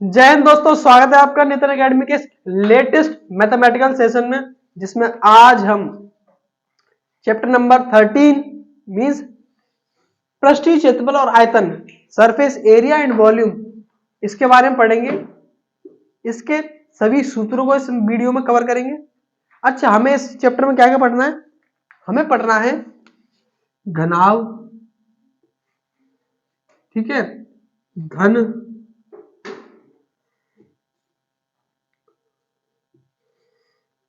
जय हिंद दोस्तों, स्वागत है आपका नितिन एकेडमी के लेटेस्ट मैथमेटिकल सेशन में, जिसमें आज हम चैप्टर नंबर 13 मींस पृष्ठीय क्षेत्रफल और आयतन, सरफेस एरिया एंड वॉल्यूम, इसके बारे में पढ़ेंगे। इसके सभी सूत्रों को इस वीडियो में कवर करेंगे। अच्छा, हमें इस चैप्टर में क्या क्या पढ़ना है? हमें पढ़ना है घनाभ, ठीक है, घन,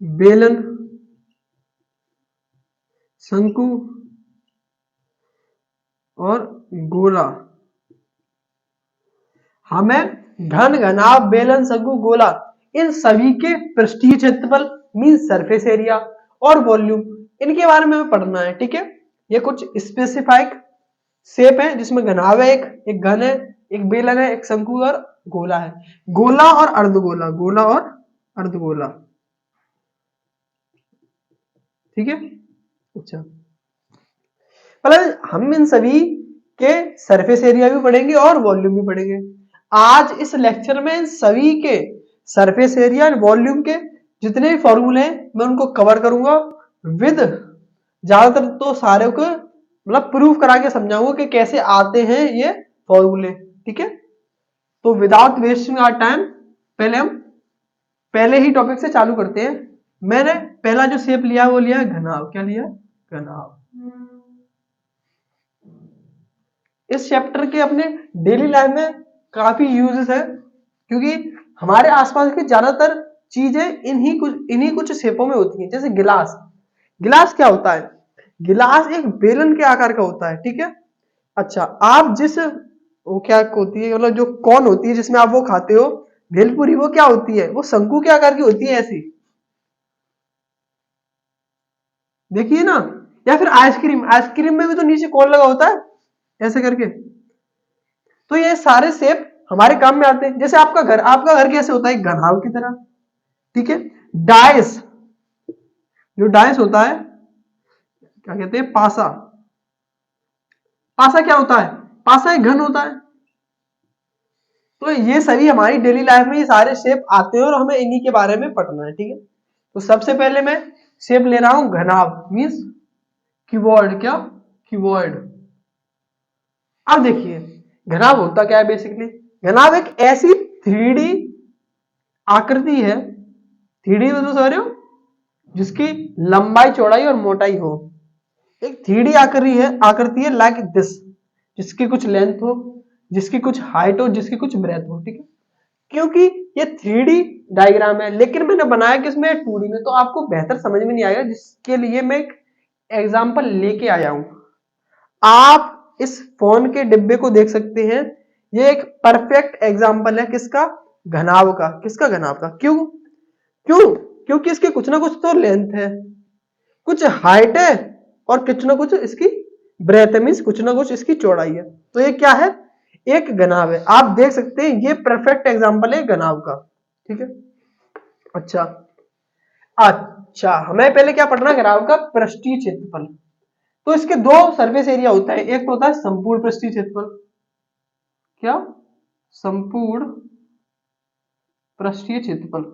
बेलन, शंकु और गोला। हमें घन, घनाभ, बेलन, शंकु, गोला इन सभी के पृष्ठीय क्षेत्रफल मीन सरफेस एरिया और वॉल्यूम, इनके बारे में हमें पढ़ना है। ठीक है, ये कुछ स्पेसिफाइड शेप है जिसमें घनाभ है, एक घन है, एक बेलन है, एक शंकु और गोला है। गोला और अर्धगोला, गोला और अर्धगोला, ठीक है। अच्छा, हम इन सभी के सरफेस एरिया भी पढ़ेंगे और वॉल्यूम भी पढ़ेंगे। आज इस लेक्चर में इन सभी के सरफेस एरिया और वॉल्यूम के जितने भी फॉर्मूले हैं मैं उनको कवर करूंगा विद, ज्यादातर तो सारे को मतलब प्रूफ करा के समझाऊंगा कि कैसे आते हैं ये फॉर्मूले। ठीक है, तो विदाउट वेस्टिंग आवर टाइम हम पहले ही टॉपिक से चालू करते हैं। मैंने पहला जो शेप लिया वो लिया घनाभ। क्या लिया? घनाभ। इस चैप्टर के अपने डेली लाइफ में काफी यूजेस है, क्योंकि हमारे आसपास की ज्यादातर चीजें इन्हीं कुछ शेपों में होती हैं। जैसे गिलास, गिलास क्या होता है? गिलास एक बेलन के आकार का होता है। ठीक है, अच्छा, आप जिस वो क्या होती है, मतलब जो कौन होती है जिसमें आप वो खाते हो भेलपुरी, वो क्या होती है? वो शंकु के आकार की होती है, ऐसी देखिए ना। या फिर आइसक्रीम, आइसक्रीम में भी तो नीचे कौन लगा होता है, ऐसे करके। तो ये सारे शेप हमारे काम में आते हैं। जैसे आपका घर कैसे होता है? घनाभ की तरह। ठीक है, डाइस, जो डाइस होता है क्या कहते हैं? पासा। पासा क्या होता है? पासा एक घन होता है। तो ये सभी हमारी डेली लाइफ में ये सारे शेप आते हैं और हमें इन्हीं के बारे में पढ़ना है। ठीक है, तो सबसे पहले मैं शेप ले रहा हूं घनाभ मीन्स क्यूबॉइड। क्या? क्यूबॉइड। अब देखिए घनाभ होता क्या है बेसिकली? घनाभ एक ऐसी 3D आकृति है, 3D में तो समझ रहे हो, जिसकी लंबाई, चौड़ाई और मोटाई हो। एक 3D आकृति है लाइक दिस, जिसकी कुछ लेंथ हो, जिसकी कुछ हाइट हो, जिसकी कुछ ब्रेथ हो। ठीक है, क्योंकि ये 3D डायग्राम है, लेकिन मैंने बनाया किसमें? 2D में, तो आपको बेहतर समझ में नहीं आएगा, जिसके लिए मैं एक एग्जाम्पल लेके आया हूं। आप इस फोन के डिब्बे को देख सकते हैं, ये एक परफेक्ट एग्जाम्पल है किसका? घनाभ का। किसका? घनाभ का। क्यों? क्यों? क्योंकि इसके कुछ ना कुछ तो लेंथ है, कुछ हाइट है और कुछ ना कुछ इसकी ब्रेथ है, मीन्स कुछ ना कुछ इसकी चौड़ाई है। तो ये क्या है? एक घनाभ है। आप देख सकते हैं ये परफेक्ट एग्जांपल है घनाभ का। ठीक है, अच्छा अच्छा, हमें पहले क्या पढ़ना है? घनाभ का पृष्ठीय क्षेत्रफल। तो इसके दो सरफेस एरिया होता है, एक तो होता है संपूर्ण पृष्ठीय क्षेत्रफल। क्या? संपूर्ण पृष्ठीय क्षेत्रफल।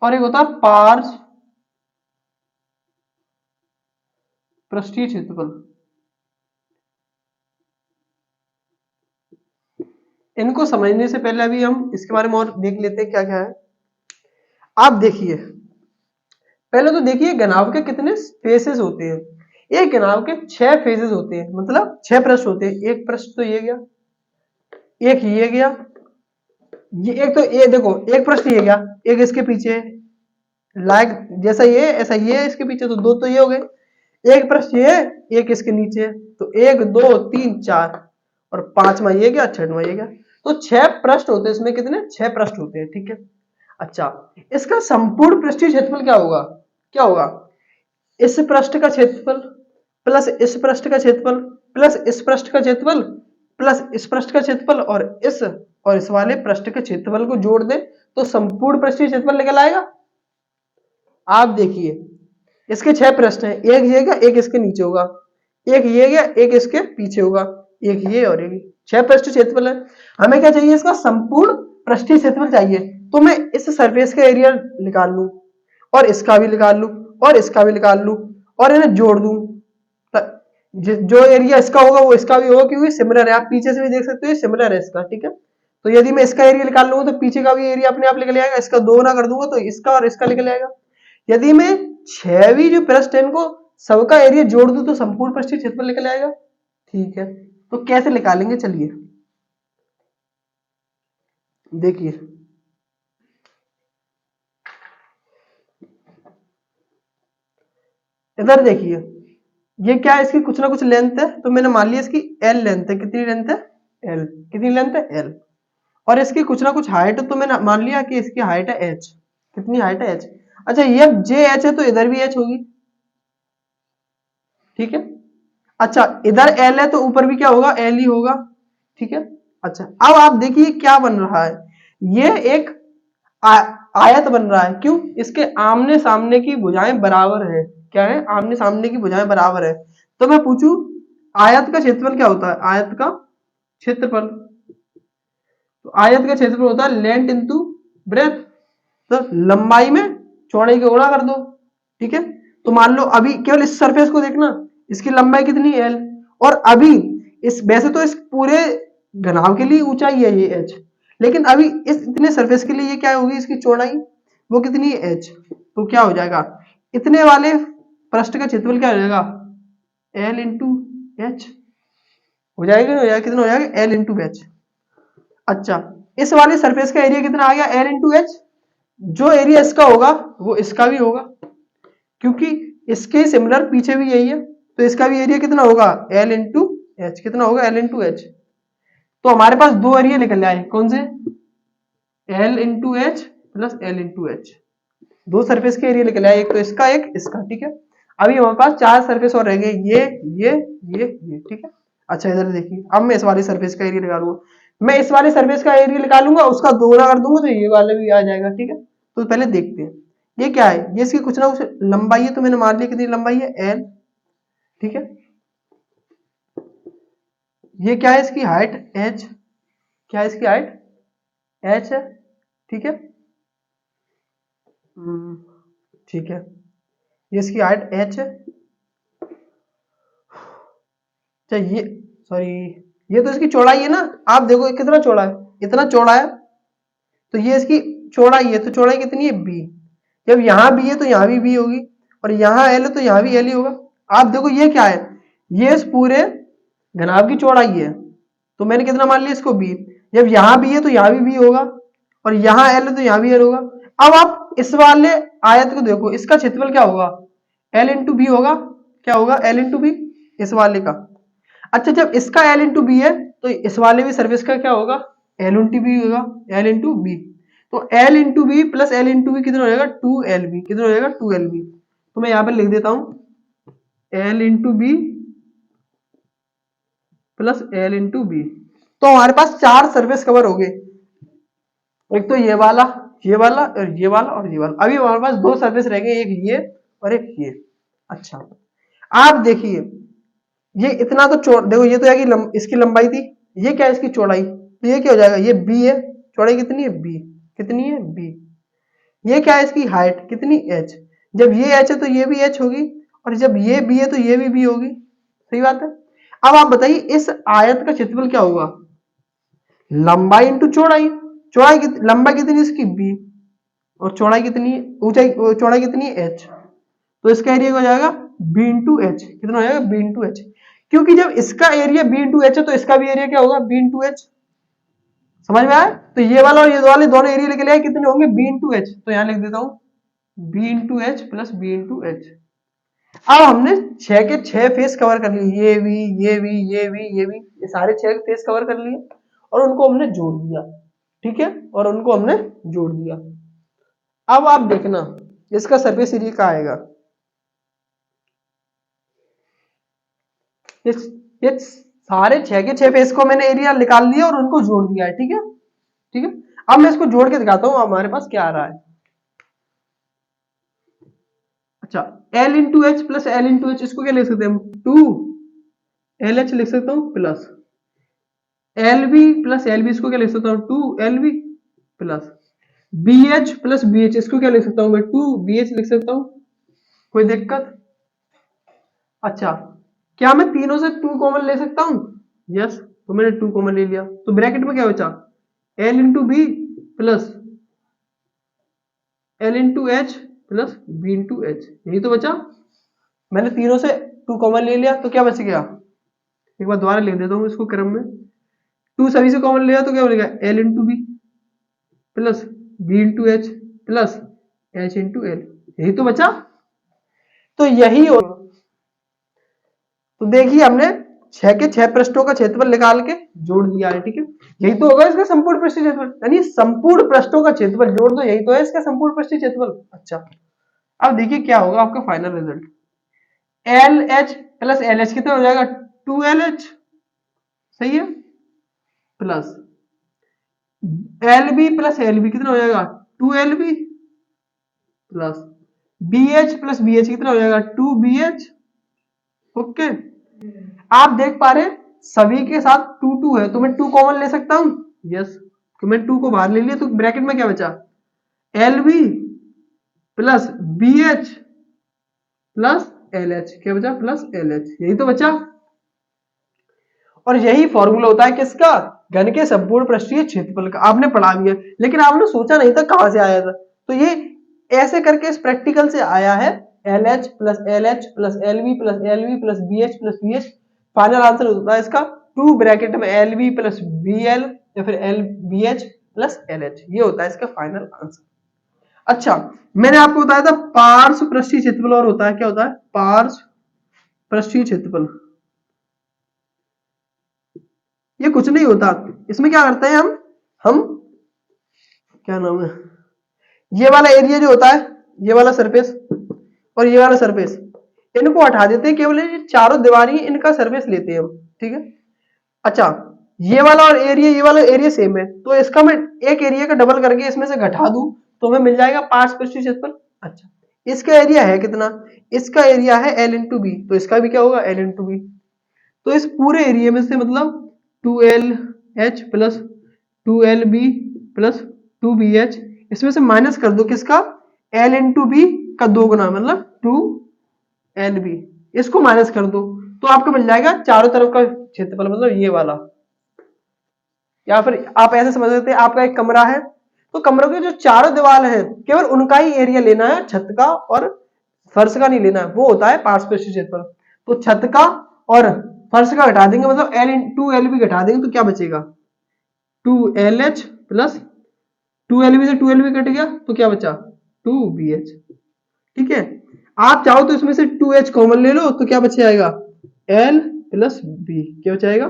और एक होता है पार्श्व पृष्ठीय क्षेत्रफल। इनको समझने से पहले अभी हम इसके बारे में और देख लेते हैं क्या क्या है। आप देखिए, पहले तो देखिए घनाभ के कितने फेसेस होते हैं। एक घनाभ के 6 फेसेस होते हैं, मतलब 6 पृष्ठ होते हैं। एक पृष्ठ तो ये गया, एक ये गया, ये एक तो ये देखो, एक पृष्ठ ये गया, एक इसके पीछे लाइक जैसा ये ऐसा ये इसके पीछे, तो दो तो ये हो गए। एक पृष्ठ ये, एक इसके नीचे, तो 1 2 3 4 और पांचवा ये गया, छठवां ये गया। तो 6 पृष्ठ होते हैं। इसमें कितने? 6 पृष्ठ होते हैं। ठीक है, अच्छा, इसका संपूर्ण पृष्ठीय क्षेत्रफल क्या होगा? क्या होगा? इस पृष्ठ का क्षेत्रफल प्लस इस पृष्ठ का क्षेत्रफल प्लस इस पृष्ठ का क्षेत्रफल प्लस इस पृष्ठ का क्षेत्रफल और इस वाले पृष्ठ के क्षेत्रफल को जोड़ दे तो संपूर्ण पृष्ठीय क्षेत्रफल निकल आएगा। आप देखिए, इसके 6 पृष्ठ हैं, एक ये गया, एक इसके नीचे होगा, एक ये गया, एक इसके पीछे होगा, एक ये और एक 6 पृष्ठीय क्षेत्रफल है। हमें क्या चाहिए, इसका संपूर्ण पृष्ठीय क्षेत्रफल चाहिए। तो मैं इस सरफेस का एरिया निकाल लूं और इसका भी निकाल लूं और इसका भी निकाल लूं और इन्हें जोड़ दूं। जो एरिया इसका होगा वो इसका भी होगा, क्योंकि सिमिलर है। आप पीछे से भी देख सकते हो सिमिलर है इसका, ठीक है। तो यदि मैं इसका एरिया निकाल लूंगा तो पीछे का भी एरिया अपने आप निकल आएगा। इसका 2 गुना कर दूंगा तो इसका और इसका निकल आएगा। यदि मैं 6वीं जो पृष्ठ है इनको सबका एरिया जोड़ दूं तो संपूर्ण पृष्ठीय क्षेत्रफल निकल आएगा, ठीक है। तो कैसे निकालेंगे, चलिए देखिए। इधर देखिए, ये क्या है, इसकी कुछ ना कुछ लेंथ है। तो मैंने मान लिया इसकी एल लेंथ है। कितनी लेंथ है, एल। कितनी लेंथ है, एल। और इसकी कुछ ना कुछ हाइट है, तो मैंने मान लिया कि इसकी हाइट है एच। कितनी हाइट है, एच। अच्छा, ये जे एच है तो इधर भी एच होगी, ठीक है। अच्छा, इधर एल है तो ऊपर भी क्या होगा, एल ही होगा, ठीक है। अच्छा, अब आप देखिए क्या बन रहा है, ये एक आयत बन रहा है। क्यों, इसके आमने सामने की भुजाएं बराबर है। क्या है, आमने सामने की भुजाएं बराबर है। तो मैं पूछूं आयत का क्षेत्रफल क्या होता है, आयत का क्षेत्रफल, तो आयत का क्षेत्रफल होता है लेंथ इंटू ब्रेथ। तो लंबाई में चौड़ाई का गुणा कर दो, ठीक है। तो मान लो अभी केवल इस सरफेस को देखना, इसकी लंबाई कितनी एल, और अभी इस वैसे तो इस पूरे घनाभ के लिए ऊंचाई है ये एच, लेकिन अभी इस इतने सरफेस के लिए ये क्या होगी, इसकी चौड़ाई वो कितनी है, एच। तो क्या हो जाएगा, इतने वाले पृष्ठ का क्षेत्रफल क्या हो जाएगा, एल इंटू एच हो जाएगा। कितना हो जाएगा, एल इंटू एच। अच्छा, इस वाले सरफेस का एरिया कितना आ गया, एल इंटू एच। जो एरिया इसका होगा वो इसका भी होगा, क्योंकि इसके सिमिलर पीछे भी यही है। तो इसका भी एरिया कितना होगा, एल इंटू एच। कितना होगा, एल इंटू एच। तो हमारे पास दो एरिया निकल आए, कौन से, L into H plus L into H. दो सरफेस के एरिया निकल आए, एक तो इसका एक इसका, ठीक है। अभी हमारे पास 4 सरफेस और रह गए, ये, ठीक है। अच्छा, इधर देखिए, अब मैं इस वाली सरफेस का एरिया निकालूंगा। मैं इस वाले सरफेस का एरिया निकालूंगा, उसका 2 गुना कर दूंगा तो ये वाले भी आ जाएगा, ठीक है। तो पहले देखते हैं ये क्या है, ये इसकी कुछ ना कुछ लंबाई है। तो मैंने मान लिया कितनी लंबाई है, एल, ठीक है। ये क्या है, इसकी हाइट एच। क्या है इसकी हाइट, एच है, ठीक है। ठीक है, ये इसकी हाइट एच है। अच्छा, ये सॉरी, ये तो इसकी चौड़ाई है ना। आप देखो ये कितना चौड़ा है, इतना चौड़ा है। तो ये इसकी चौड़ाई है, तो चौड़ाई कितनी है, बी। जब यहाँ बी है तो यहाँ भी बी होगी, और यहाँ एल है तो यहाँ भी एल ही होगा। आप देखो ये क्या है, ये इस पूरे घनाभ की चौड़ाई है। तो मैंने कितना मान लिया इसको, बी। जब यहाँ बी है तो यहाँ भी बी होगा, और यहाँ एल है तो यहाँ भी एल होगा। अब आप इस वाले आयत को देखो, इसका क्षेत्रफल क्या होगा, एल इंटू बी होगा। क्या होगा, एल इंटू बी, इस वाले का। अच्छा, जब इसका एल इंटू बी है तो इस वाले भी सर्फेस का क्या होगा, एल इंटू बी होगा, एल इंटू बी। तो L into B plus L into B कितना हो जाएगा, 2LB। कितना हो जाएगा, 2LB। तो मैं यहाँ पर लिख देता हूं L into B plus L into B. तो हमारे पास 4 सरफेस कवर हो गए, एक तो ये वाला, ये वाला और ये वाला और ये वाला। अभी हमारे पास 2 सरफेस रह गए, एक ये और एक ये। अच्छा, आप देखिए, ये इतना तो देखो, ये तो है इसकी लंबाई थी, ये क्या है, इसकी चौड़ाई। तो ये क्या हो जाएगा, ये बी है, चौड़ाई कितनी है, बी। कितनी है, बी। ये क्या है, इसकी हाइट कितनी, एच। जब ये एच है तो ये भी एच होगी, और जब ये बी है तो ये भी बी होगी। सही बात है। अब आप बताइए इस आयत का क्षेत्रफल क्या होगा, लंबाई इंटू चौड़ाई। चौड़ाई लंबाई कितनी इसकी, बी, और चौड़ाई कितनी, ऊंचाई चौड़ाई कितनी है, एच। तो इसका एरिया हो जाएगा बी इंटू एच। कितना हो जाएगा, बी इंटू एच। क्योंकि जब इसका एरिया बी इंटू एच है तो इसका भी एरिया क्या होगा, बी इंटू एच। समझ में आया। तो ये वाला और ये वाले दोनों एरिया लेके लिए कितने होंगे, बी इंटू एच। तो यहां लिख देता हूं B into H plus B into H. अब हमने 6 के 6 फेस कवर कर लिए, ये भी, ये भी, ये भी, ये भी, ये सारे 6 फेस कवर कर लिए, और उनको हमने जोड़ दिया, ठीक है। और उनको हमने जोड़ दिया। अब आप देखना इसका सरफेस एरिया क्या आएगा। ये सारे 6 के 6 फेस को मैंने एरिया निकाल लिया और उनको जोड़ दिया है, ठीक है, ठीक है। अब मैं इसको जोड़ के दिखाता हूं हमारे पास क्या आ रहा है। अच्छा, L into H plus L into H, इसको क्या लिख सकते हैं हम, 2LH लिख सकता हूं plus L B plus L B, इसको क्या लिख सकता हूँ 2LB plus BH plus BH, इसको क्या लिख सकता हूँ मैं 2BH लिख सकता हूँ। कोई दिक्कत? अच्छा, क्या मैं तीनों से 2 कॉमन ले सकता हूँ? यस, तो मैंने 2 कॉमन ले लिया, तो ब्रैकेट में क्या बचा L into B plus L into H plus B into H, यही तो बचा। मैंने तीनों से 2 कॉमन ले लिया, तो क्या बच गया, एक बार दोबारा लिख देता हूँ इसको क्रम में। 2 सभी से कॉमन लिया तो क्या बनेगा L into B plus B into H plus H into L, यही तो बचा। तो यही हो, तो देखिए हमने 6 के 6 पृष्ठों का क्षेत्रफल निकाल के जोड़ दिया है, ठीक है। यही तो होगा इसका संपूर्ण पृष्ठीय क्षेत्रफल, यानी संपूर्ण पृष्ठों का क्षेत्रफल जोड़ दो, यही तो है इसका संपूर्ण पृष्ठीय क्षेत्रफल। अच्छा, अब देखिए क्या होगा आपका final result. LH plus LH कितना हो जाएगा 2LH, सही है, प्लस LB प्लस LB कितना हो जाएगा 2LB plus BH plus BH कितना हो जाएगा 2BH। ओके, आप देख पा रहे हैं सभी के साथ 2 है, तो मैं 2 कॉमन ले सकता हूं। यस, तो मैं 2 को बाहर ले लिया, तो ब्रैकेट में क्या बचा LB plus BH plus LH, क्या बचा प्लस LH, यही तो बचा। और यही फॉर्मूला होता है किसका, घन के संपूर्ण पृष्ठीय क्षेत्रफल का। आपने पढ़ा भी है, लेकिन आपने सोचा नहीं था कहां से आया था, तो ये ऐसे करके इस प्रैक्टिकल से आया है। LH plus LH plus LB plus LB plus BH plus BH, final answer होता है इसका 2 ब्रैकेट में LB प्लस BL या फिर LBH प्लस LH, ये होता है इसका फाइनल आंसर। अच्छा, मैंने आपको बताया था पार्श्व पृष्ठीय क्षेत्रफल, और होता है क्या होता है पार्श्व पृष्ठीय क्षेत्रफल। ये कुछ नहीं होता, इसमें क्या करते हैं हम क्या नाम है, ये वाला एरिया जो होता है, ये वाला सरफेस और ये वाला सरफेस, इनको हटा देते हैं, केवल ये चारों दीवारी इनका सरफेस लेते हैं हम, ठीक है। अच्छा, ये वाला और एरिया, ये वाला एरिया सेम है, तो इसका मैं एक एरिया का डबल करके इसमें से घटा दूं तो हमें मिल जाएगा पार्श्व पृष्ठीय क्षेत्रफल। अच्छा, इसका एरिया है कितना, इसका एरिया है L इंटू बी, तो इसका भी क्या होगा L इंटू बी। तो इस पूरे एरिया में से मतलब 2LH plus 2LB plus 2BH, इसमें से माइनस कर दो किसका L इंटू बी का 2 गुना, मतलब 2LB, इसको माइनस कर दो तो आपको मिल जाएगा चारों तरफ का क्षेत्रफल, मतलब ये वाला। या फिर आप ऐसे समझ सकते हैं, आपका एक कमरा है, तो कमरों के जो चारों दीवार है केवल उनका ही एरिया लेना है, छत का और फर्श का नहीं लेना है, वो होता है पार्श्व पृष्ठीय क्षेत्रफल। तो छत का और फर्श का घटा देंगे, मतलब L2LB घटा देंगे, तो क्या बचेगा 2LH प्लस 2LB से 2LB कट गया, तो क्या बचा 2BH, ठीक है। आप चाहो तो इसमें से 2H कॉमन ले लो, तो क्या बच जाएगा L प्लस B, क्या बचाएगा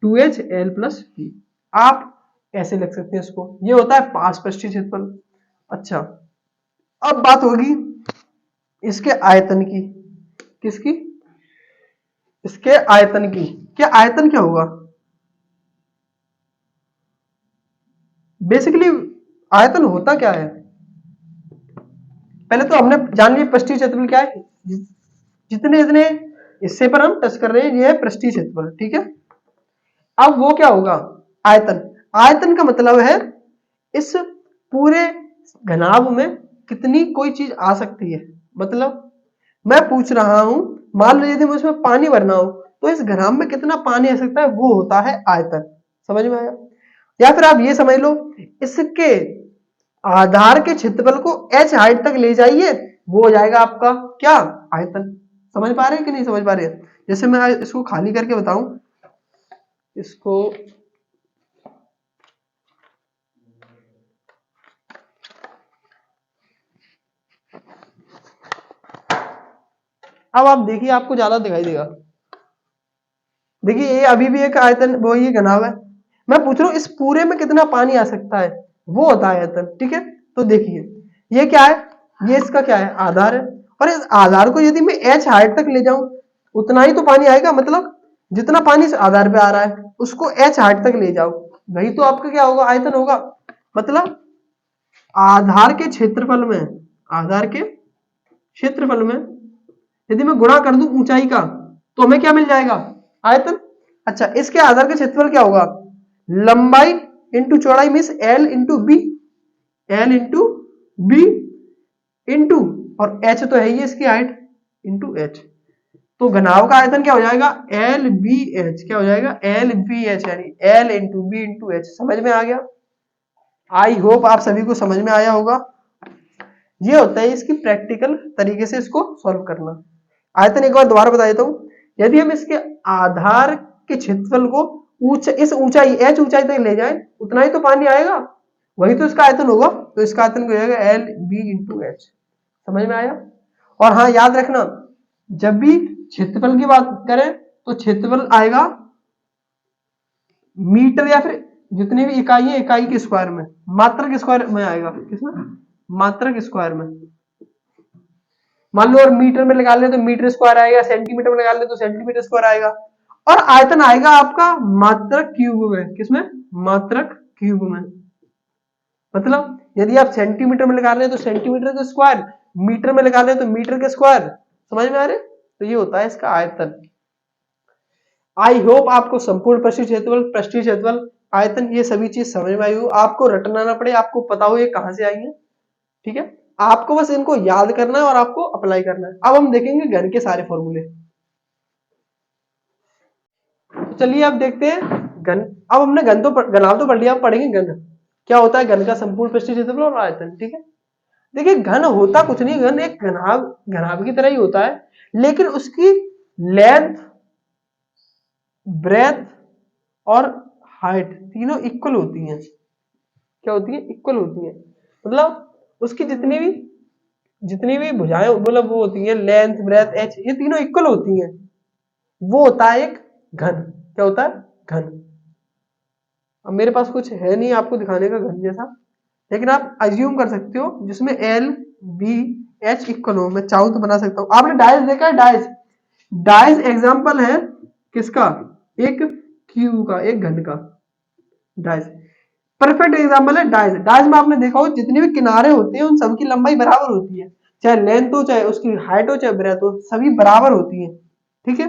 2H L प्लस B। आप ऐसे लिख सकते हैं इसको, ये होता है पार्श्व पृष्ठीय क्षेत्रफल। अच्छा, अब बात होगी इसके आयतन की, किसकी, इसके आयतन की। क्या आयतन क्या होगा, बेसिकली आयतन होता क्या है, पहले तो हमने जान लिया पृष्ठीय क्षेत्रफल क्या है, जितने जितने हिस्से पर हम टच कर रहे हैं ये है पृष्ठीय क्षेत्रफल, ठीक है। अब वो क्या होगा आयतन, आयतन का मतलब है इस पूरे घनाभ में कितनी कोई चीज आ सकती है। मतलब मैं पूछ रहा हूं, मान लीजिए मुझे इसमें पानी भरना हो, तो इस घनाभ में कितना पानी आ सकता है, वो होता है आयतन। समझ में आया? या फिर आप ये समझ लो, इसके आधार के क्षेत्रफल को h हाइट तक ले जाइए, वो हो जाएगा आपका क्या आयतन। समझ पा रहे हैं कि नहीं समझ पा रहे हैं? जैसे मैं इसको खाली करके बताऊं, इसको अब आप देखिए, आपको ज्यादा दिखाई देगा। देखिए ये अभी भी एक आयतन, वो ये घनाभ है। मैं पूछ रहा हूँ इस पूरे में कितना पानी आ सकता है, वो होता है आयतन, ठीक है। तो देखिए ये क्या है, ये इसका क्या है आधार है, और इस आधार को यदि मैं h हाइट तक ले जाऊं उतना ही तो पानी आएगा, मतलब जितना पानी इस आधार पे आ रहा है उसको h हाइट तक ले जाओ, वही तो आपका क्या होगा आयतन होगा। मतलब आधार के क्षेत्रफल में, आधार के क्षेत्रफल में यदि मैं गुणा कर दूं ऊंचाई का, तो हमें क्या मिल जाएगा आयतन। अच्छा, इसके आधार का क्षेत्रफल क्या होगा, लंबाई इंटू चौड़ाई means L into B, L into B into, और एच तो है ही इसकी हाइट, इंटू एच। तो घनाभ का आयतन क्या हो जाएगा, एल बी एच, क्या हो जाएगा, एल बी एच, यानी L into B into H. समझ में आ गया? आई होप आप सभी को समझ में आया होगा। ये होता है इसकी प्रैक्टिकल तरीके से इसको सॉल्व करना। आयतन एक बार दोबारा बता देता हूं, यदि हम इसके आधार के क्षेत्रफल को इस ऊंचाई एच ऊंचाई तक ले जाए, उतना ही तो पानी आएगा, वही तो इसका आयतन होगा। तो इसका आयतन हो जाएगा एल बी इंटू एच। समझ में आया? और हाँ, याद रखना, जब भी क्षेत्रफल की बात करें तो क्षेत्रफल आएगा मीटर या फिर जितनी भी इकाई है इकाई के स्क्वायर में, मात्रक स्क्वायर में आएगा। किसमें? मात्रक स्क्वायर में। मान लो और मीटर में लगा ले तो मीटर स्क्वायर आएगा, सेंटीमीटर में लगा ले तो सेंटीमीटर स्क्वायर आएगा, और आयतन आएगा आपका मात्रक क्यूब में। किसमें? मात्रक क्यूब में। मतलब यदि आप सेंटीमीटर में लगा ले तो सेंटीमीटर के स्क्वायर, मीटर में लगा ले तो मीटर के स्क्वायर। समझ में आ रहे? तो ये होता है इसका आयतन। आई होप आपको संपूर्ण पृष्ठीय क्षेत्रफल, पृष्ठीय क्षेत्रफल, आयतन, ये सभी चीज समझ में आई हो, आपको रटना ना पड़े, आपको पता हो ये कहां से आई है। ठीक है, आपको बस इनको याद करना है और आपको अप्लाई करना है। अब हम देखेंगे घन के सारे फॉर्मूले। तो चलिए अब देखते हैं घन। अब हमने घनाभ तो पढ़ लिया, अब पढ़ेंगे घन। क्या होता है घन का संपूर्ण पृष्ठीय क्षेत्रफल और आयतन। ठीक है, देखिए घन होता कुछ नहीं, घन एक घनाभ की तरह ही होता है, लेकिन उसकी लेंथ, ब्रेथ और हाइट तीनों इक्वल होती हैं। क्या होती है? इक्वल होती हैं। मतलब उसकी जितनी भी भुजाएं मतलब वो होती हैं, लेंथ, ब्रेथ, एच, ये तीनों इक्वल होती हैं। वो होता है एक घन। क्या होता है? घन। अब मेरे पास कुछ है नहीं आपको दिखाने का घन जैसा, लेकिन आप अज्यूम कर सकते हो जिसमें एल बी एच इक्वल हो। मैं चाहूं तो बना सकता हूं। आपने डाइस देखा है? डाइस, डाइस एग्जांपल है किसका? एक क्यूब का, एक घन का। डाइस परफेक्ट एग्जांपल है। डाइस, डाइस में आपने देखा हो जितने भी किनारे होते हैं उन सबकी लंबाई बराबर होती है, चाहे लेंथ हो, चाहे उसकी हाइट हो, चाहे ब्रेथ हो, सभी बराबर होती है। ठीक है,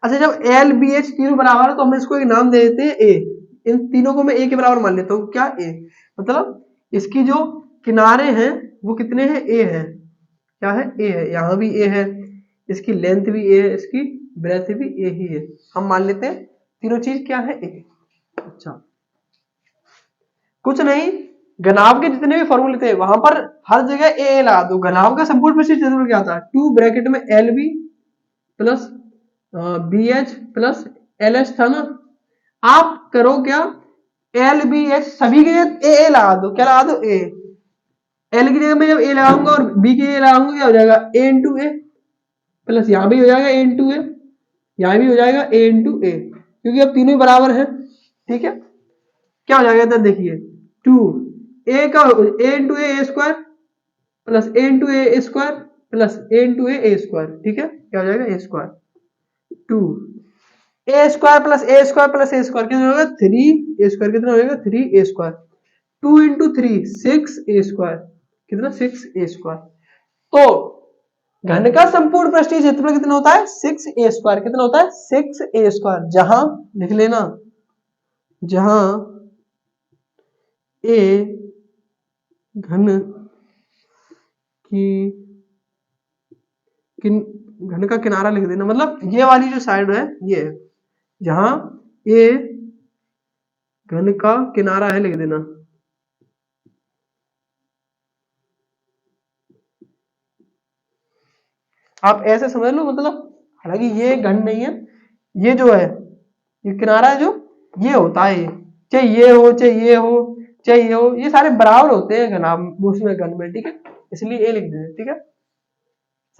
अच्छा जब एल बी एच तीनों बराबर है तो हम इसको एक नाम दे देते हैं ए। इन तीनों को मैं ए के बराबर मान लेता हूँ। क्या? ए। मतलब इसकी जो किनारे हैं वो कितने हैं? ए है। क्या है? ए है। यहाँ भी ए है, इसकी लेंथ भी ए है, इसकी ब्रेथ भी ए ही है। हम मान लेते हैं तीनों चीज क्या है? ए। अच्छा, कुछ नहीं, घनाभ के जितने भी फॉर्मूले थे वहां पर हर जगह ए लगा दो। घनाभ का संपूर्ण पृष्ठीय क्षेत्रफल क्या था? 2 ब्रैकेट में L B plus B H plus L H था ना। आप करो क्या, एल बी एच सभी के ए लगा दो। क्या लगा दो? ए। एल की जगह में जब ए लगाऊंगा और बी की जगह लगाऊंगा, क्या हो जाएगा? ए इंटू ए, प्लस यहां भी हो जाएगा ए इंटू ए, यहां भी हो जाएगा ए इंटू ए, क्योंकि अब तीनों ही बराबर है। ठीक है, क्या हो जाएगा इधर देखिए, 2 ए का ए इंटू ए स्क्वायर प्लस ए इंटू ए स्क्वायर प्लस ए इंटू ए स्क्वायर। ठीक है, क्या हो जाएगा? ए स्क्वायर। 2 ए स्क्वायर प्लस ए स्क्वायर प्लस ए स्क्वायर कितना होगा? 3 ए स्क्वायर। कितना हो जाएगा? 3 ए स्क्वायर। 2 इंटू 3 6 ए स्क्वायर। कितना? 6 ए स्क्वायर। तो घन का संपूर्ण पृष्ठीय क्षेत्रफल कितना होता है? 6 ए स्क्वायर। कितना होता है? 6 ए स्क्वायर। जहां लिख लेना, जहां ए घन की घन का किनारा लिख देना, मतलब ये वाली जो साइड है ये है, जहां ए घन का किनारा है लिख देना। आप ऐसे समझ लो, मतलब हालांकि ये घन नहीं है, ये जो है ये किनारा है, जो ये होता है, चाहे ये हो चाहे ये हो चाहे ये हो, ये सारे बराबर होते हैं घनाभ उसमें, घन में। ठीक है, इसलिए ए लिख देते। ठीक है,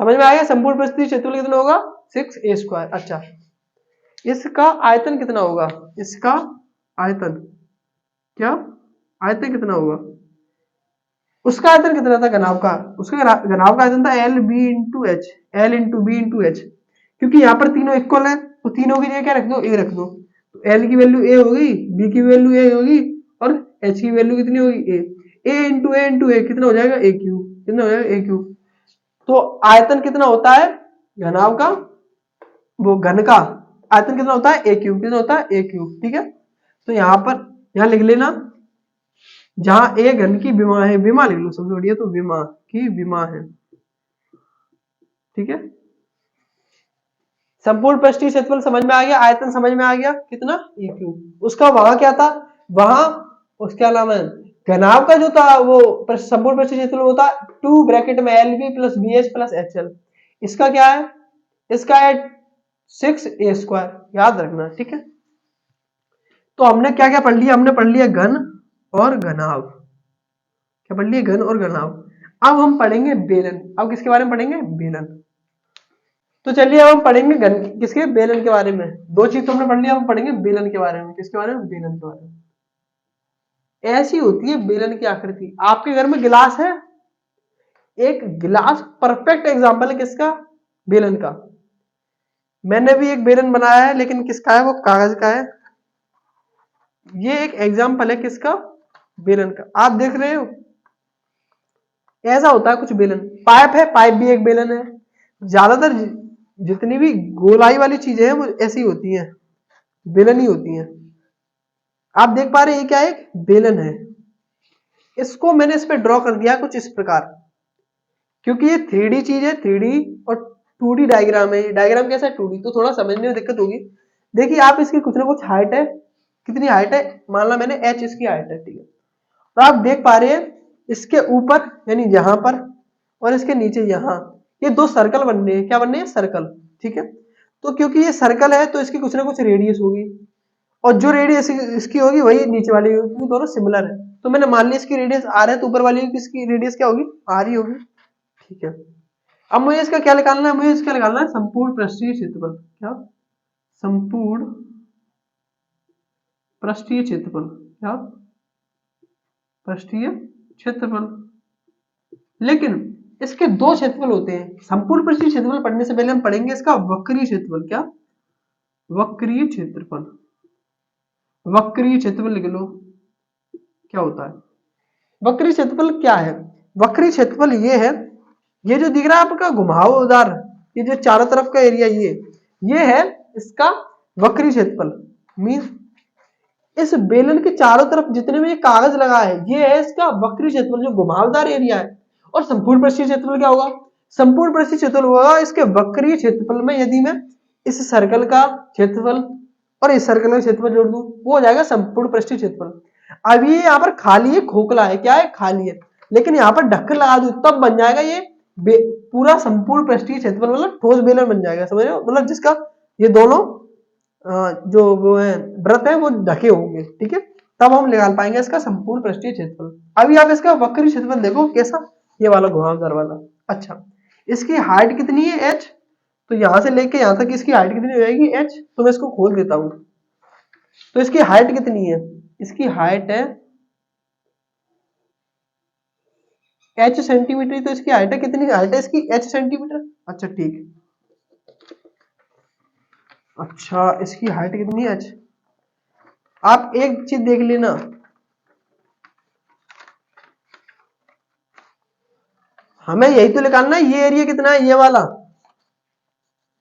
समझ में आया? संपूर्ण पृष्ठीय क्षेत्रफल कितना होगा? 6 ए स्क्वायर। अच्छा, इसका आयतन कितना होगा? इसका आयतन, क्या आयतन कितना होगा? उसका आयतन कितना था घनाभ का? उसका घनाभ का आयतन था L B into H, L into B into H, क्योंकि यहाँ पर तीनों इक्वल है तो तीनों की जगह क्या रख दो? ए रख दो। तो एल की वैल्यू ए होगी, बी की वैल्यू ए होगी, और एच की वैल्यू कितनी होगी? ए। ए इंटू ए कितना हो जाएगा? ए क्यूब। कितना हो जाएगा? ए क्यूब। तो आयतन कितना होता है घनाभ का? वो घन का आयतन कितना होता है? ए क्यूब। कितना होता है? ए क्यूब। ठीक है, तो यहाँ लिख लेना, जहां ए घन की विमा है, विमा लिख लो सबसे बढ़िया, तो विमा की विमा है, ठीक है। संपूर्ण पृष्ठीय क्षेत्रफल समझ में आ गया, आयतन समझ में आ गया कितना, ए क्यूब। उसका वहां क्या था, वहां उसका नाम है घनाभ का जो था वो संपूर्ण पृष्ठीय क्षेत्रफल होता 2 ब्रैकेट में L B plus B H plus H L. इसका क्या है, इसका है 6a², याद रखना, ठीक है। तो हमने क्या क्या पढ़ लिया, हमने पढ़ लिया घन और घनाभ, क्या पढ़ लिया, घन और घनाभ। अब हम पढ़ेंगे बेलन। अब किसके बारे में पढ़ेंगे, बेलन। तो चलिए अब हम पढ़ेंगे घन किसके, बेलन के बारे में। दो चीज तो हमने पढ़ लिया, हम पढ़ेंगे बेलन के बारे में। किसके बारे में, बेलन के बारे में। ऐसी होती है बेलन की आकृति। आपके घर में गिलास है, एक गिलास परफेक्ट एग्जांपल है किसका, बेलन का। मैंने भी एक बेलन बनाया है, लेकिन किसका है, वो कागज का है। ये एक एग्जांपल है किसका, बेलन का। आप देख रहे हो ऐसा होता है कुछ बेलन। पाइप है, पाइप भी एक बेलन है। ज्यादातर जितनी भी गोलाई वाली चीजें हैं वो ऐसी होती हैं, बेलन ही होती हैं। आप देख पा रहे हैं ये क्या है, एक बेलन है। इसको मैंने इस पे ड्रॉ कर दिया कुछ इस प्रकार, क्योंकि ये 3D चीज है, 3D और 2D डायग्राम है। डायग्राम कैसा है, 2D, तो थोड़ा समझने में दिक्कत होगी। देखिए आप इसकी कुछ ना कुछ हाइट है, कितनी हाइट है, मान ला मैंने h इसकी हाइट है, ठीक है। तो आप देख पा रहे हैं इसके ऊपर यानी यहां पर और इसके नीचे यहां, ये दो सर्कल बनने हैं। क्या बनने हैं, सर्कल, ठीक है। तो क्योंकि ये सर्कल है तो इसकी कुछ ना कुछ रेडियस होगी, और जो रेडियस इसकी होगी वही नीचे वाली होगी, क्योंकि दोनों सिमिलर है। तो मैंने मान लिया इसकी रेडियस r है, तो ऊपर वाली इसकी रेडियस क्या होगी, r ही होगी, ठीक है। अब मुझे इसका क्या निकालना है, मुझे इसका निकालना है संपूर्ण पृष्ठीय क्षेत्रफल। क्या, संपूर्ण पृष्ठीय क्षेत्रफल, क्या, पृष्ठीय क्षेत्रफल। लेकिन इसके दो क्षेत्रफल होते हैं। संपूर्ण पृष्ठीय क्षेत्रफल पढ़ने से पहले हम पढ़ेंगे इसका वक्रीय क्षेत्रफल। क्या, वक्रीय क्षेत्रफल। वक्रीय क्षेत्रफल लिख लो, क्या होता है वक्रीय क्षेत्रफल, क्या है वक्रीय क्षेत्रफल। ये है, ये जो दिख रहा है आपका घुमावदार, ये जो चारों तरफ का एरिया, ये है इसका वक्रीय क्षेत्रफल। मींस इस बेलन के चारों तरफ जितने में ये कागज लगा है, ये है इसका वक्रीय क्षेत्रफल, जो घुमावदार एरिया है। और संपूर्ण पृष्ठीय क्षेत्रफल क्या होगा, संपूर्ण पृष्ठीय क्षेत्रफल होगा इसके वक्रीय क्षेत्रफल में यदि मैं इस सर्कल का क्षेत्रफल और इस सर्कल का क्षेत्रफल जोड़ दूं, वो हो जाएगा संपूर्ण पृष्ठीय क्षेत्रफल। अब ये यहाँ पर खाली है, खोखला है, क्या है, खाली है, लेकिन यहाँ पर ढक्कन लगा दूं तब बन जाएगा ये पूरा संपूर्ण पृष्ठीय क्षेत्रफल, मतलब ठोस बेलन बन जाएगा, समझ रहे हो, मतलब जिसका ये दोनों जो वो है व्रत है वो ढके होंगे, ठीक है। तब हम निकाल पाएंगे इसका संपूर्ण पृष्ठीय क्षेत्रफल। अभी आप इसका वक्रीय क्षेत्रफल देखो कैसा, ये वाला घुमावदार वाला। अच्छा, इसकी हाइट कितनी है, h, तो यहां से लेके यहां तक इसकी हाइट कितनी हो जाएगी, h। तो मैं इसको खोल देता हूं, तो इसकी हाइट कितनी है, इसकी हाइट है h सेंटीमीटर। तो इसकी हाइट है कितनी, हाइट है इसकी h सेंटीमीटर। अच्छा ठीक, अच्छा इसकी हाइट कितनी है, h। आप एक चीज देख लेना, हमें यही तो निकालना है, ये एरिया कितना है, ये वाला,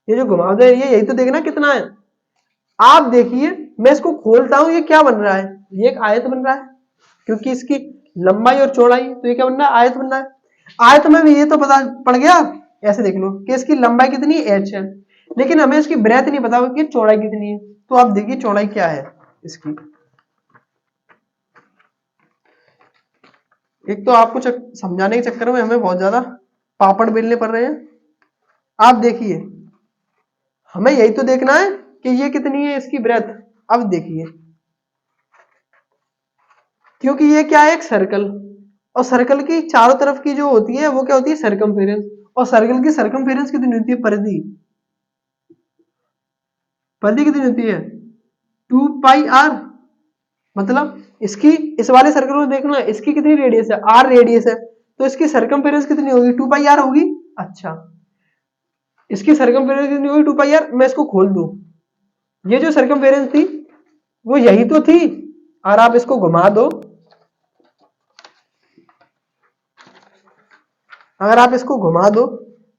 ये जो घुमावदार एरिया, यही तो देखना कितना है। आप देखिए मैं इसको खोलता हूं, ये क्या बन रहा है, ये एक आयत बन रहा है, क्योंकि इसकी लंबाई और चौड़ाई, तो ये क्या बन रहा है, आयत बन रहा है। आयत में भी ये तो पता पड़ गया, ऐसे देख लो कि इसकी लंबाई कितनी h है, लेकिन हमें इसकी ब्रेथ नहीं पता कि चौड़ाई कितनी है। तो आप देखिए चौड़ाई क्या है इसकी। एक तो आपको समझाने के चक्कर में हमें बहुत ज्यादा पापड़ बेलने पड़ रहे हैं। आप देखिए हमें यही तो देखना है कि ये कितनी है इसकी ब्रेथ। अब देखिए, क्योंकि ये क्या है, एक सर्कल, और सर्कल की चारों तरफ की जो होती है वो क्या होती है, सर्कमफेरेंस। और सर्कल की सर्कमफेरेंस कितनी होती है, परिधि, परिधि कितनी होती है, 2πr। मतलब इसकी, इस वाले सर्कल को देखना, इसकी कितनी रेडियस है, r रेडियस है, तो इसकी सर्कमफेरेंस कितनी होगी, 2πr होगी। अच्छा, इसकी सर्कमफेरेंस कितनी होगी, 2πr। मैं इसको खोल दूं, ये जो सर्कमफेरेंस थी वो यही तो थी, और आप इसको घुमा दो, अगर आप इसको घुमा दो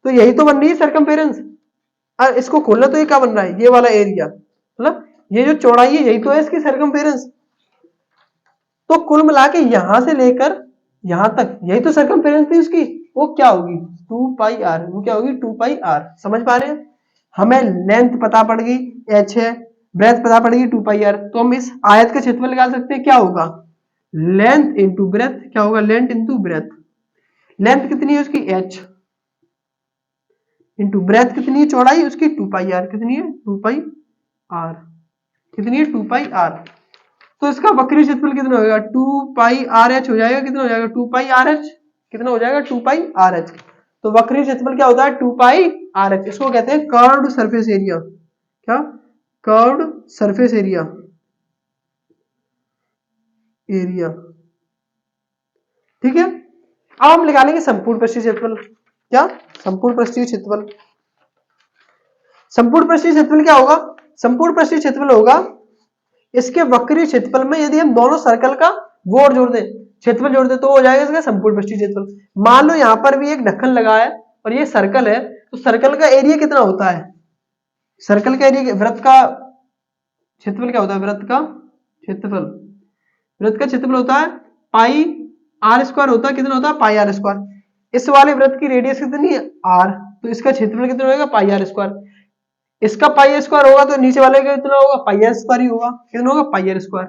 तो यही तो बन रही है सर्कमफेरेंस। और इसको खोलना तो ये क्या बन रहा है, ये वाला एरिया, मतलब ये जो चौड़ाई है यही तो है इसकी सर्कमफेरेंस। तो कुल मिला के यहां से लेकर यहां तक यही तो सर्कमफेरेंस थी उसकी, वो क्या होगी 2 पाई आर, वो क्या होगी 2 पाई आर। समझ पा रहे हैं? हमें लेंथ पता पड़ गई h है, ब्रेथ पता पड़ गई 2 पाई आर, तो हम इस आयत का क्षेत्रफल निकाल सकते हैं। क्या होगा लेंथ इंटू ब्रेथ, क्या होगा लेंथ इंटू ब्रेथ। लेंथ कितनी है उसकी h इंटू ब्रेथ कितनी है चौड़ाई उसकी 2 पाई आर, कितनी है 2 पाई आर, कितनी है 2 पाई आर। तो इसका वक्री क्षेत्रफल कितना हो जाएगा 2 पाई आर एच हो जाएगा, कितना हो जाएगा 2 पाई आर एच, कितना हो जाएगा 2 पाई आर एच। तो वक्री क्षेत्रफल क्या होता है 2 पाई आर एच। इसको कहते हैं कर्व्ड सरफेस एरिया। क्या कर्व्ड सरफेस एरिया, एरिया ठीक है। अब हम निकालेंगे संपूर्ण पृष्ठीय क्षेत्रफल। क्या संपूर्ण पृष्ठीय क्षेत्रफल, संपूर्ण पृष्ठीय क्षेत्रफल क्या होगा, संपूर्ण पृष्ठीय क्षेत्रफल होगा इसके वक्री क्षेत्रफल में यदि हम दोनों सर्कल का वो जोड़ दें, क्षेत्रफल जोड़ दें, तो हो जाएगा इसका संपूर्ण पृष्ठीय क्षेत्रफल। मान लो यहां पर भी एक ढक्कन लगा है और ये सर्कल है, तो सर्कल का एरिया कितना होता है, सर्कल का एरिया, वृत्त का क्षेत्रफल क्या होता है, वृत्त का क्षेत्रफल, वृत्त का क्षेत्रफल होता है पाई आर स्क्वायर होता है, कितना होता है पाई आर स्क्वायर। इस वाले वृत्त की रेडियस कितनी है आर, तो इसका क्षेत्रफल कितना होगा पाई आर स्क्वायर। इसका पाई स्क्वायर होगा तो नीचे वाले का कितना होगा पाई आर स्क्वायर ही होगा, कितना होगा पाई आर स्क्वायर।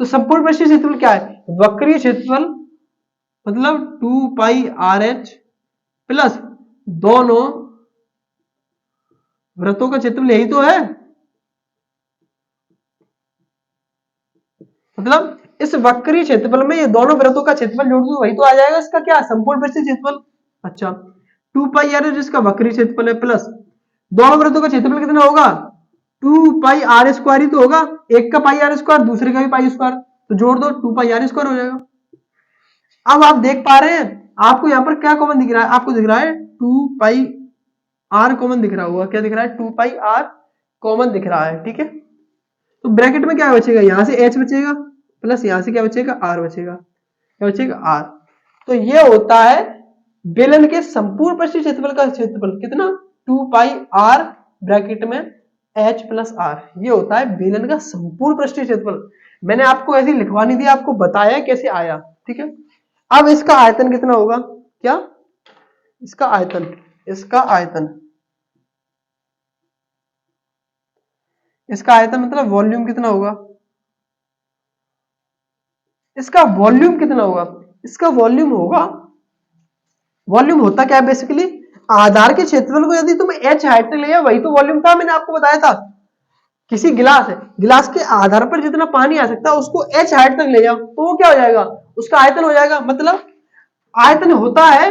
तो संपूर्ण पृष्ठीय क्षेत्रफल क्या है, वक्रीय क्षेत्रफल मतलब 2 पाई आर एच प्लस दोनों वृत्तों का क्षेत्रफल, यही तो है। मतलब इस वक्रीय क्षेत्रफल में ये दोनों वृत्तों का क्षेत्रफल जोड़ दो, वही तो आ जाएगा इसका क्या संपूर्ण पृष्ठीय क्षेत्रफल। अच्छा 2 पाई आर एच जिसका वक्रीय क्षेत्रफल है प्लस दोनों वृत्तों का क्षेत्रफल कितना होगा 2 पाई आर स्क्वायर ही तो होगा, एक का पाई आर स्क्वायर दूसरे का भी पाई स्क्वायर, तो जोड़ दो 2 पाई आर स्क्वायर हो जाएगा। अब आप देख पा रहे हैं आपको यहाँ पर क्या कॉमन दिख रहा है, आपको दिख रहा है 2 पाई आर कॉमन दिख रहा होगा, क्या दिख रहा है 2 पाई आर कॉमन दिख रहा है, ठीक है। तो ब्रैकेट में क्या बचेगा, यहां से h बचेगा प्लस यहां से क्या बचेगा r बचेगा, क्या बचेगा r। तो ये होता है बेलन के संपूर्ण पृष्ठीय क्षेत्रफल का क्षेत्रफल कितना 2 पाई r ब्रैकेट में h प्लस r, ये होता है बेलन का संपूर्ण पृष्ठीय क्षेत्रफल। मैंने आपको ऐसे लिखवा नहीं दिया, आपको बताया कैसे आया, ठीक है। अब इसका आयतन कितना होगा, क्या इसका आयतन, इसका आयतन, इसका आयतन मतलब वॉल्यूम कितना होगा, इसका वॉल्यूम कितना होगा, इसका वॉल्यूम होगा, वॉल्यूम होता क्या है बेसिकली आधार के क्षेत्रफल को यदि तुम h हाइट तक ले जाओ, वही तो वॉल्यूम था, मैंने आपको बताया था। किसी गिलास है, गिलास के आधार पर जितना पानी आ सकता है उसको h हाइट तक ले जाओ तो वो क्या हो जाएगा उसका आयतन हो जाएगा। मतलब आयतन होता है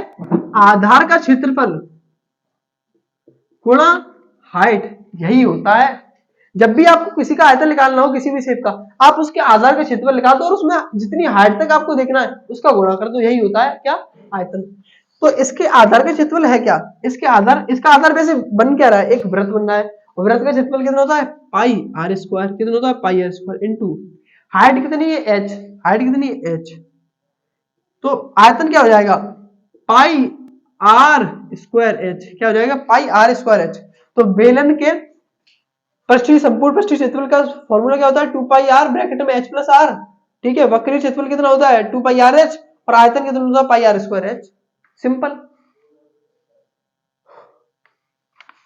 आधार का क्षेत्रफल गुणा हाइट, यही होता है। जब भी आपको किसी का आयतन निकालना हो किसी भी शेप का, आप उसके आधार का क्षेत्रफल निकाल दो और उसमें जितनी हाइट तक आपको देखना है उसका गुणा कर दो, यही होता है क्या आयतन। तो इसके आधार का क्षेत्रफल है क्या, इसके आधार, इसका आधार वैसे बन क्या रहा है, एक वृत्त बन रहा है, वृत्त का क्षेत्रफल कितना होता है पाई आर स्क्वायर, कितना होता है पाई आर स्क्वायर इनटू हाइट कितनी है h, हाइट कितनी है h, तो आयतन क्या हो जाएगा पाई आर स्क्वायर एच, क्या हो जाएगा पाई आर स्क्वायर एच। तो बेलन के पृष्ठीय संपूर्ण पृष्ठीय क्षेत्रफल का फॉर्मूला क्या होता है 2 पाई आर ब्रैकेट में h प्लस आर, ठीक है। वक्रीय क्षेत्रफल कितना होता है 2 पाई आर एच और आयतन कितना होता है पाई आर स्क्वायर एच, सिंपल।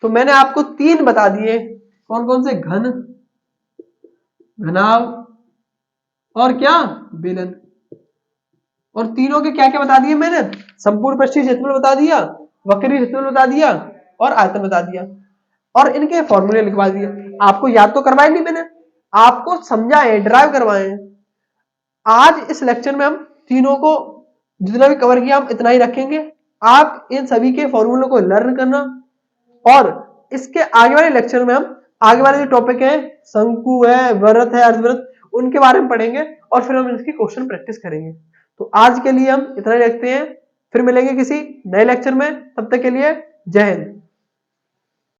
तो मैंने आपको 3 बता दिए, कौन कौन से, घन, घनाभ और क्या बेलन, और तीनों के क्या क्या बता दिए मैंने, संपूर्ण पृष्ठीय क्षेत्रफल बता दिया, वक्रीय क्षेत्रफल बता दिया और आयतन बता दिया और इनके फॉर्मूले लिखवा दिए। आपको याद तो करवाए नहीं मैंने, आपको समझाए ड्राइव करवाए। आज इस लेक्चर में हम तीनों को जितना भी कवर किया हम इतना ही रखेंगे। आप इन सभी के फॉर्मूलों को लर्न करना और इसके आगे वाले लेक्चर में हम आगे वाले जो टॉपिक है शंकु है, वृत्त है, अर्धवृत्त, उनके बारे में पढ़ेंगे और फिर हम इसकी क्वेश्चन प्रैक्टिस करेंगे। तो आज के लिए हम इतना ही रखते हैं, फिर मिलेंगे किसी नए लेक्चर में, तब तक के लिए जय हिंद।